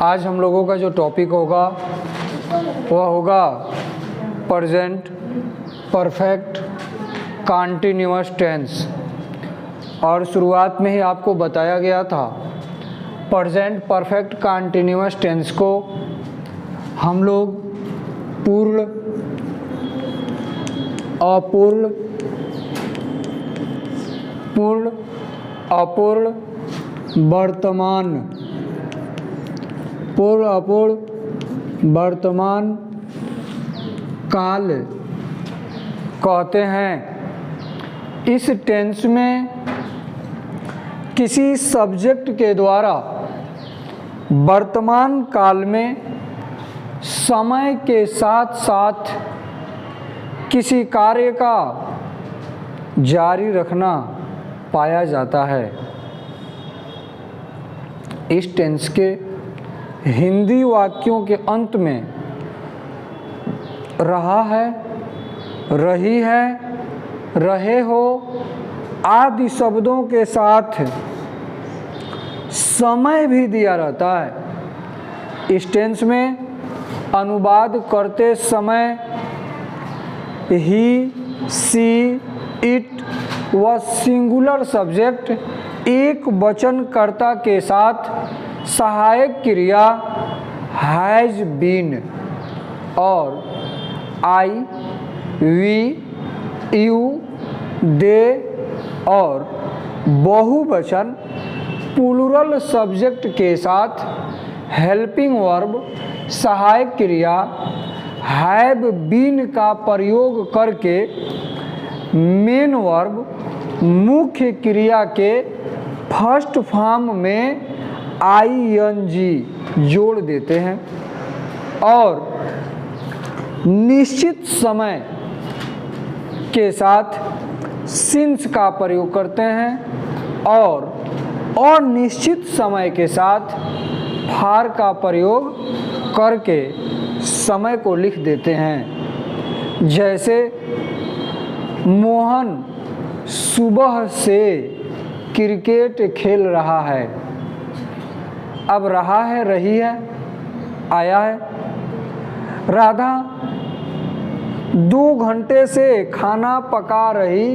आज हम लोगों का जो टॉपिक होगा वह होगा प्रेजेंट परफेक्ट कंटीन्यूअस टेंस। और शुरुआत में ही आपको बताया गया था प्रेजेंट परफेक्ट कंटीन्यूअस टेंस को हम लोग पूर्ण, अपूर्ण, पूर्ण, अपूर्ण, वर्तमान, पूर्ण, अपूर्ण, वर्तमान काल कहते हैं। इस टेंस में किसी सब्जेक्ट के द्वारा वर्तमान काल में समय के साथ साथ किसी कार्य का जारी रखना पाया जाता है। इस टेंस के हिंदी वाक्यों के अंत में रहा है, रही है, रहे हो आदि शब्दों के साथ समय भी दिया रहता है। इस टेंस में अनुवाद करते समय ही, सी, इट व सिंगुलर सब्जेक्ट एक वचनकर्ता के साथ सहायक क्रिया हैज बीन और आई, वी, यू, दे और बहुवचन प्लूरल सब्जेक्ट के साथ हेल्पिंग वर्ब सहायक क्रिया हैव बीन का प्रयोग करके मेन वर्ब मुख्य क्रिया के फर्स्ट फॉर्म में आईएनजी जोड़ देते हैं और निश्चित समय के साथ सिंस का प्रयोग करते हैं और अनिश्चित समय के साथ फार का प्रयोग करके समय को लिख देते हैं। जैसे मोहन सुबह से क्रिकेट खेल रहा है। अब रहा है, रही है, आया है। राधा 2 घंटे से खाना पका रही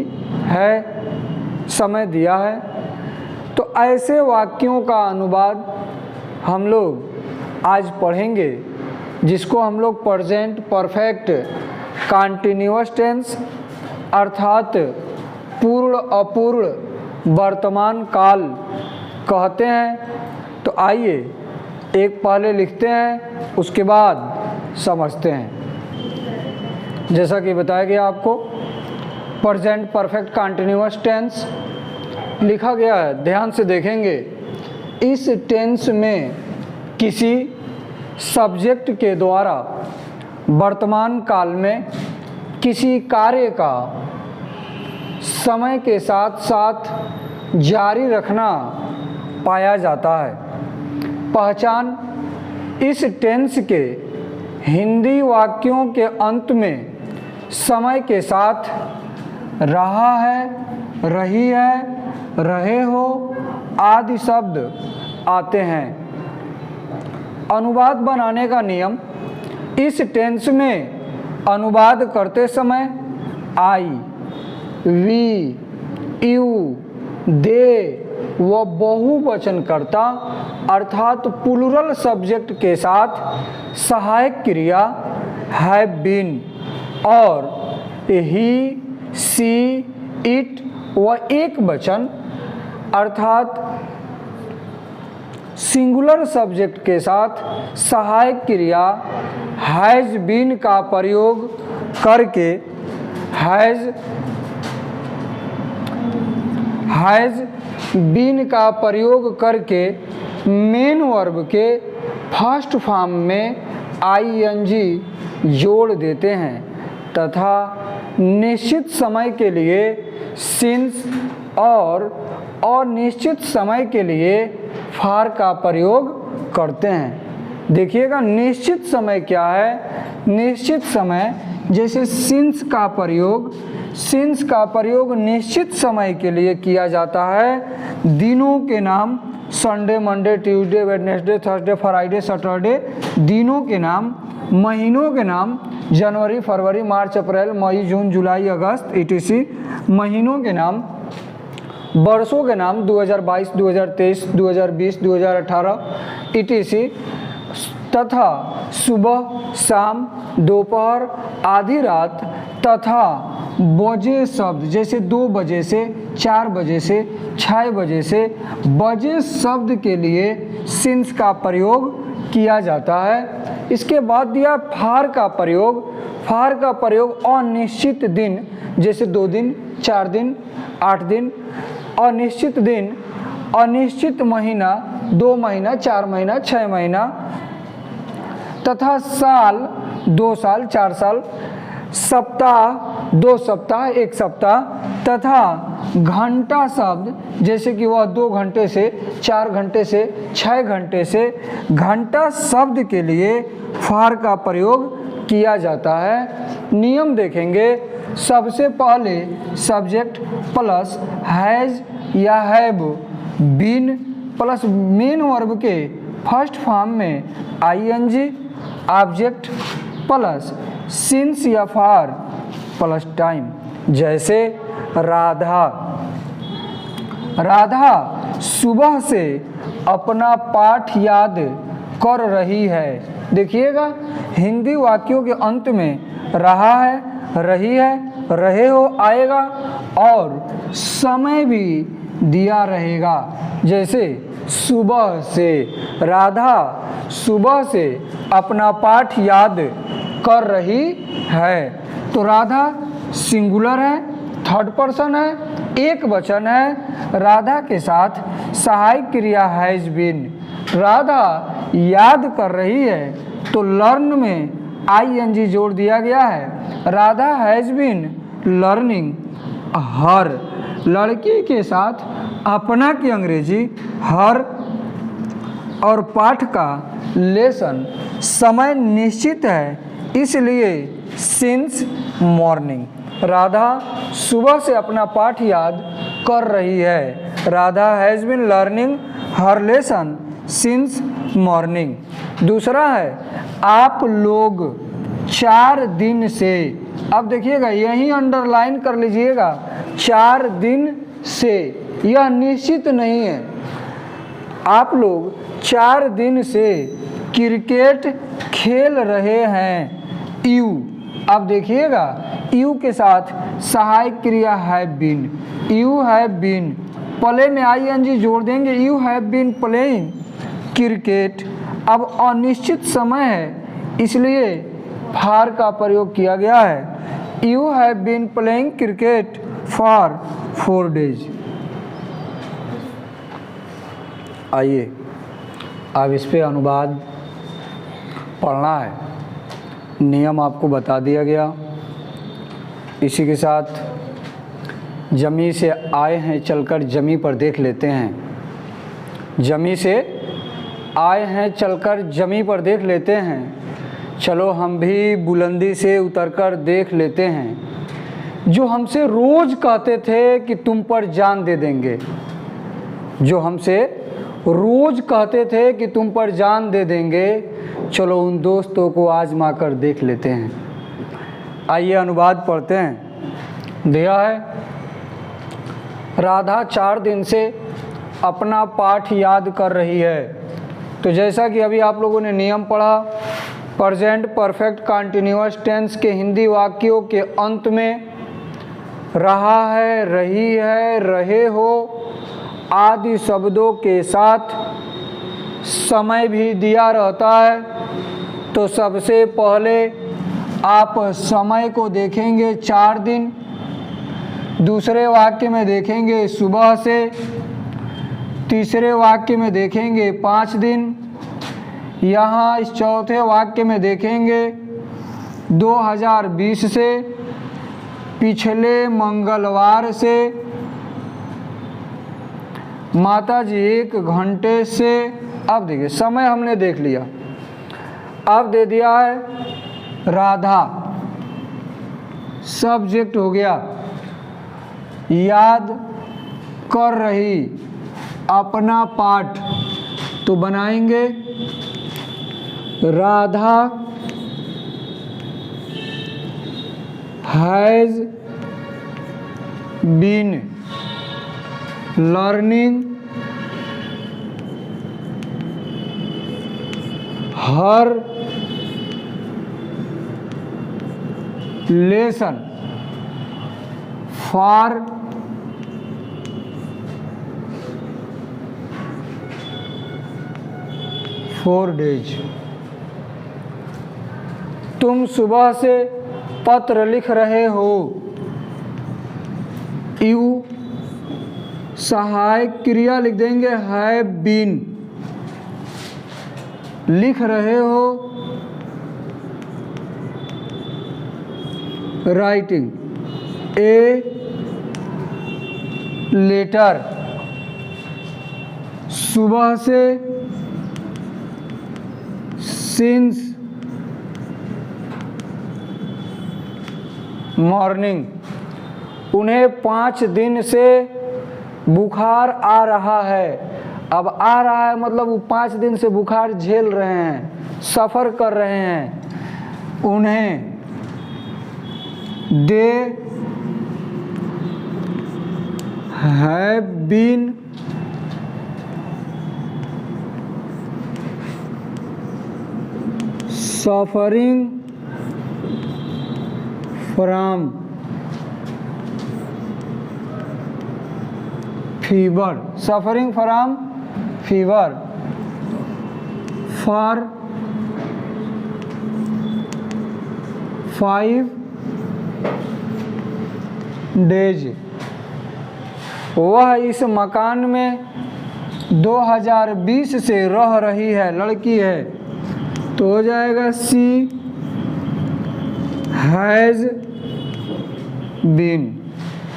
है, समय दिया है। तो ऐसे वाक्यों का अनुवाद हम लोग आज पढ़ेंगे, जिसको हम लोग प्रेजेंट परफेक्ट कंटीन्यूअस टेंस अर्थात पूर्ण, अपूर्ण, वर्तमान काल कहते हैं। तो आइए एक पहले लिखते हैं, उसके बाद समझते हैं। जैसा कि बताया गया आपको प्रेजेंट परफेक्ट कंटीन्यूअस टेंस लिखा गया है, ध्यान से देखेंगे। इस टेंस में किसी सब्जेक्ट के द्वारा वर्तमान काल में किसी कार्य का समय के साथ साथ जारी रखना पाया जाता है। पहचान, इस टेंस के हिंदी वाक्यों के अंत में समय के साथ रहा है, रही है, रहे हो आदि शब्द आते हैं। अनुवाद बनाने का नियम, इस टेंस में अनुवाद करते समय आई, वी, यू, दे व बहुवचनकर्ता अर्थात प्लूरल सब्जेक्ट के साथ सहायक क्रिया हैव बीन और ही, सी, इट व एक वचन अर्थात सिंगुलर सब्जेक्ट के साथ सहायक क्रिया हैज बीन का प्रयोग करके हैज बीन का प्रयोग करके मेन वर्ब के फर्स्ट फॉर्म में आईएनजी जोड़ देते हैं तथा निश्चित समय के लिए सिंस और अनिश्चित समय के लिए फार का प्रयोग करते हैं। देखिएगा निश्चित समय क्या है। निश्चित समय जैसे सिंस का प्रयोग सिंस का प्रयोग निश्चित समय के लिए किया जाता है। दिनों के नाम Sunday, Monday, Tuesday, Wednesday, Thursday, Friday, Saturday. दिनों के नाम। महीनों के नाम जनवरी, फरवरी, मार्च, अप्रैल, मई, जून, जुलाई, अगस्त etc। महीनों के नाम। वर्षों के नाम 2022, 2023, 2020, 2018 etc। तथा सुबह, शाम, दोपहर, आधी रात तथा बजे शब्द जैसे 2 बजे से, 4 बजे से, 6 बजे से बजे शब्द के लिए सिंस का प्रयोग किया जाता है। इसके बाद दिया फार का प्रयोग। फार का प्रयोग अनिश्चित दिन जैसे 2 दिन, 4 दिन, 8 दिन। अनिश्चित दिन, अनिश्चित महीना 2 महीना, 4 महीना, 6 महीना तथा साल 2 साल, 4 साल। सप्ताह 2 सप्ताह, 1 सप्ताह तथा घंटा शब्द जैसे कि वह 2 घंटे से, 4 घंटे से, 6 घंटे से घंटा शब्द के लिए फार का प्रयोग किया जाता है। नियम देखेंगे। सबसे पहले सब्जेक्ट प्लस हैज या have been plus main verb के फर्स्ट फॉर्म में आईएनजी ऑब्जेक्ट प्लस सिंस या फार प्लस टाइम। जैसे राधा, राधा सुबह से अपना पाठ याद कर रही है। देखिएगा हिंदी वाक्यों के अंत में रहा है, रही है, रहे हो आएगा और समय भी दिया रहेगा। जैसे सुबह से, राधा सुबह से अपना पाठ याद कर रही है। तो राधा सिंगुलर है, थर्ड पर्सन है, एक वचन है। राधा के साथ सहायक क्रिया हैज बीन। राधा याद कर रही है तो लर्न में आईएनजी जोड़ दिया गया है। राधा हैज बीन लर्निंग हर। लड़की के साथ अपना की अंग्रेजी हर और पाठ का लेसन समय निश्चित है इसलिए सिंस मॉर्निंग। राधा सुबह से अपना पाठ याद कर रही है। Radha has been learning her lesson since morning. दूसरा है आप लोग 4 दिन से। अब देखिएगा यही अंडरलाइन कर लीजिएगा, 4 दिन से यह निश्चित नहीं है। आप लोग 4 दिन से क्रिकेट खेल रहे हैं। यू, अब देखिएगा यू के साथ सहायक क्रिया have been. You have been play में आईएनजी जोड़ देंगे। You have been playing cricket. अब अनिश्चित समय है इसलिए फार का प्रयोग किया गया है। You have been playing cricket for 4 days. आइए अब इस पे अनुवाद पढ़ना है। नियम आपको बता दिया गया। इसी के साथ जमी से आए हैं चलकर जमी पर देख लेते हैं। जमी से आए हैं चलकर जमी पर देख लेते हैं। चलो हम भी बुलंदी से उतरकर देख लेते हैं। जो हमसे रोज़ कहते थे कि तुम पर जान दे देंगे, जो हमसे रोज़ कहते थे कि तुम पर जान दे देंगे, चलो उन दोस्तों को आजमा कर देख लेते हैं। आइए अनुवाद पढ़ते हैं। दिया है राधा 4 दिन से अपना पाठ याद कर रही है। तो जैसा कि अभी आप लोगों ने नियम पढ़ा, प्रेजेंट परफेक्ट कंटिन्यूअस टेंस के हिंदी वाक्यों के अंत में रहा है, रही है, रहे हो आदि शब्दों के साथ समय भी दिया रहता है। तो सबसे पहले आप समय को देखेंगे 4 दिन। दूसरे वाक्य में देखेंगे सुबह से। तीसरे वाक्य में देखेंगे 5 दिन। यहाँ इस चौथे वाक्य में देखेंगे 2020 से, पिछले मंगलवार से, माता जी 1 घंटे से। अब देखिए समय हमने देख लिया। अब दे दिया है राधा, सब्जेक्ट हो गया। याद कर रही अपना पाठ, तो बनाएंगे Radha has been learning her lesson for 4 days। तुम सुबह से पत्र लिख रहे हो। यू सहायक क्रिया लिख देंगे हैव बीन। लिख रहे हो राइटिंग ए लेटर। सुबह से सिंस मॉर्निंग। उन्हें 5 दिन से बुखार आ रहा है। अब आ रहा है मतलब वो 5 दिन से बुखार झेल रहे हैं, सफ़र कर रहे हैं। उन्हें they have been suffering from fever. Suffering from fever for 5 days। वह इस मकान में 2020 से रह रही है, लड़की है, तो हो जाएगा she has been.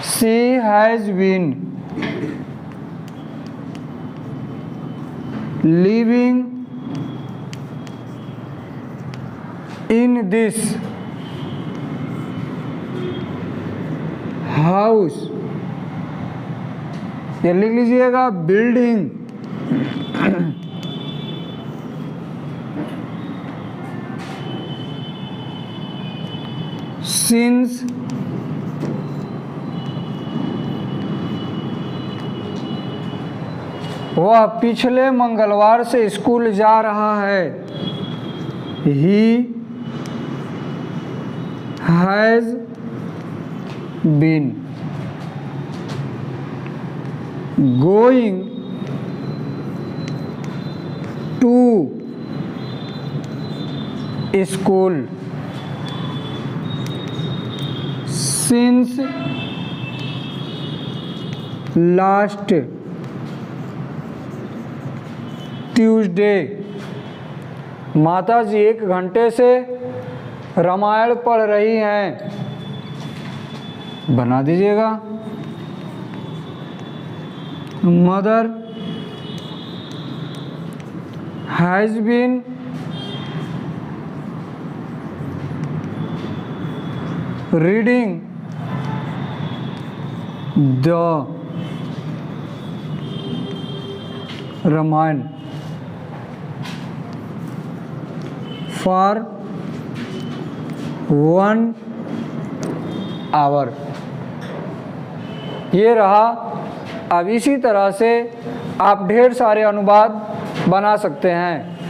She has been living in this house. ये लिख लीजिएगा बिल्डिंग। सिंस वह पिछले मंगलवार से स्कूल जा रहा है। He has been going to school since last Tuesday. माता जी 1 घंटे से रामायण पढ़ रही हैं। बना दीजिएगा mother has been reading the Ramayana for 1 hour। ये रहा। अब इसी तरह से आप ढेर सारे अनुवाद बना सकते हैं।